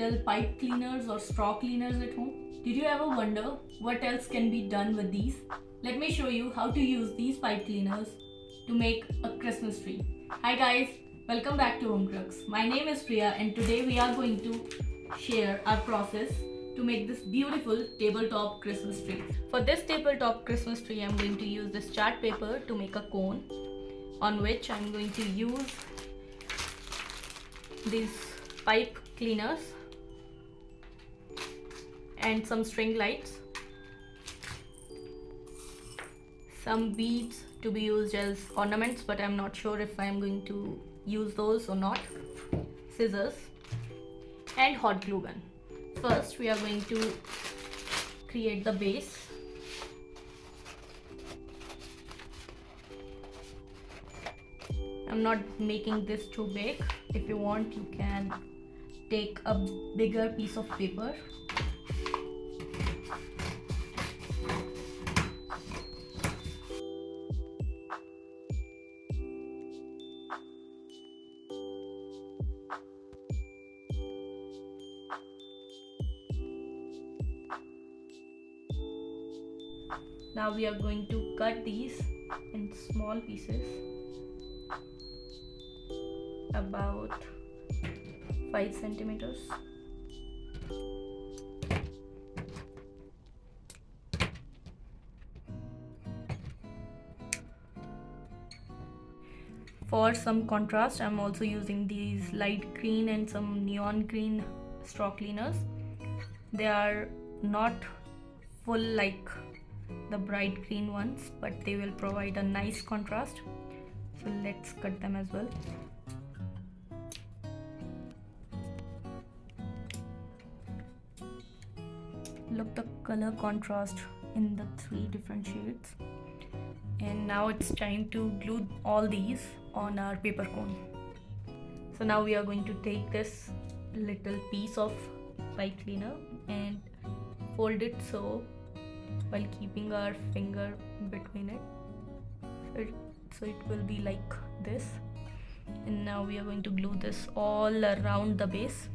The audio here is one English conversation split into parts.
little pipe cleaners or straw cleaners at home? Did you ever wonder what else can be done with these? Let me show you how to use these pipe cleaners to make a Christmas tree. Hi guys, welcome back to Home Crux. My name is Priya and today we are going to share our process to make this beautiful tabletop Christmas tree. For this tabletop Christmas tree, I'm going to use this chart paper to make a cone on which I'm going to use these pipe cleaners and some string lights, some beads to be used as ornaments, but I'm not sure if I'm going to use those or not, scissors, and hot glue gun. First we are going to create the base. I'm not making this too big. If you want, you can take a bigger piece of paper. Now we are going to cut these in small pieces, about 5 centimeters. For some contrast, I'm also using these light green and some neon green straw cleaners. They are not full like the bright green ones, but they will provide a nice contrast. So let's cut them as well. Look the color contrast in the 3 different shades. And now it's time to glue all these on our paper cone. So now we are going to take this little piece of pipe cleaner and fold it so, while keeping our finger between it, so it will be like this. And now we are going to glue this all around the base.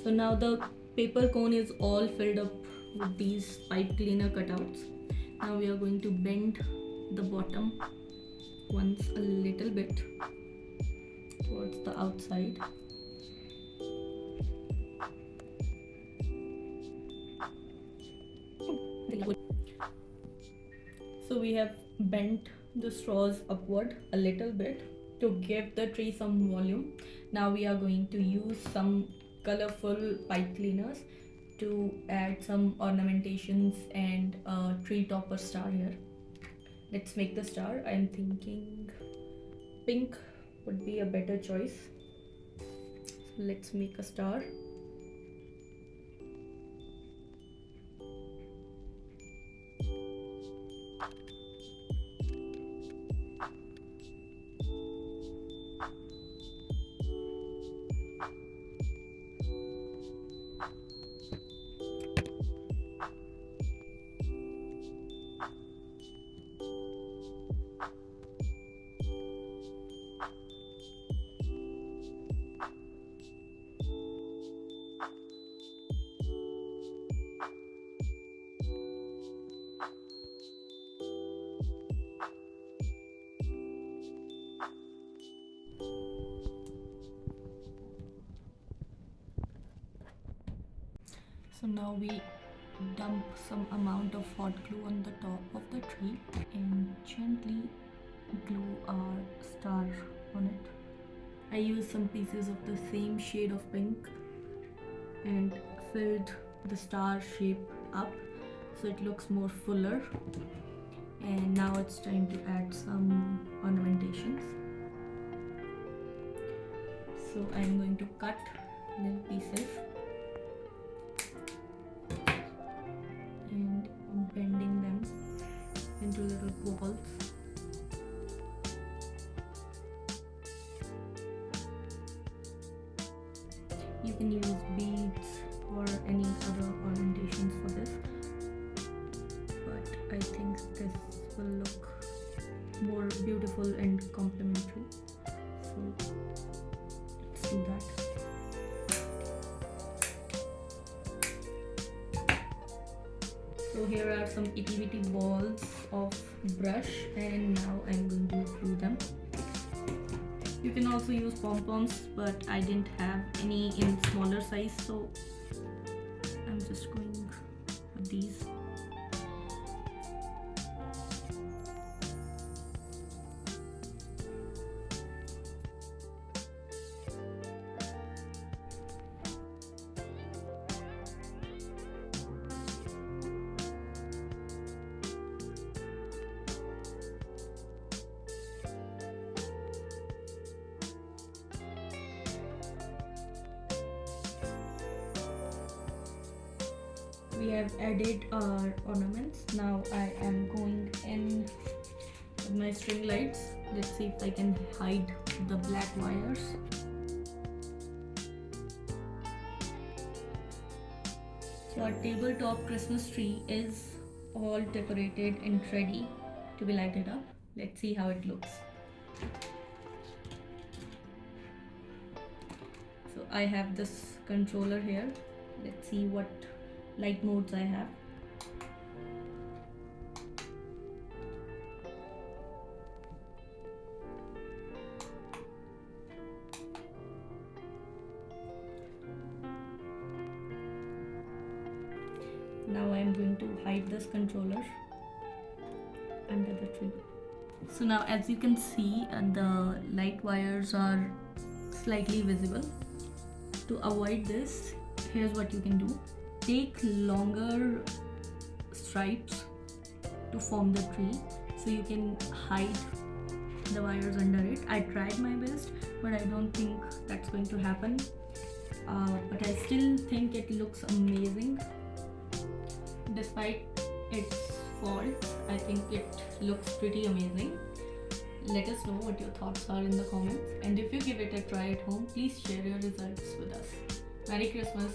So now the paper cone is all filled up with these pipe cleaner cutouts. Now we are going to bend the bottom once a little bit towards the outside. So we have bent the straws upward a little bit to give the tree some volume. Now we are going to use some colorful pipe cleaners to add some ornamentations and a tree topper star here. Let's make the star. I'm thinking pink would be a better choice. So let's make a star. So now we dump some amount of hot glue on the top of the tree and gently glue our star on it. I used some pieces of the same shade of pink and filled the star shape up so it looks more fuller. And now it's time to add some ornamentations. So I'm going to cut little pieces and bending them into little balls. You can use beads or any other ornamentations for this, but I think this will look more beautiful and complementary. So let's do that. So here are some itty bitty balls of brush, and now I'm going to glue them. You can also use pom-poms, but I didn't have any in smaller size, so I'm just going with these. We have added our ornaments. Now I am going in with my string lights. Let's see if I can hide the black wires. So our tabletop Christmas tree is all decorated and ready to be lighted up. Let's see how it looks. So I have this controller here. Let's see what light modes I have. Now I am going to hide this controller under the tree. So now as you can see, the light wires are slightly visible. To avoid this, here's what you can do. Take longer stripes to form the tree so you can hide the wires under it. I tried my best, but I don't think that's going to happen. But I still think it looks amazing. Despite its faults, I think it looks pretty amazing. Let us know what your thoughts are in the comments, and if you give it a try at home, please share your results with us. Merry Christmas!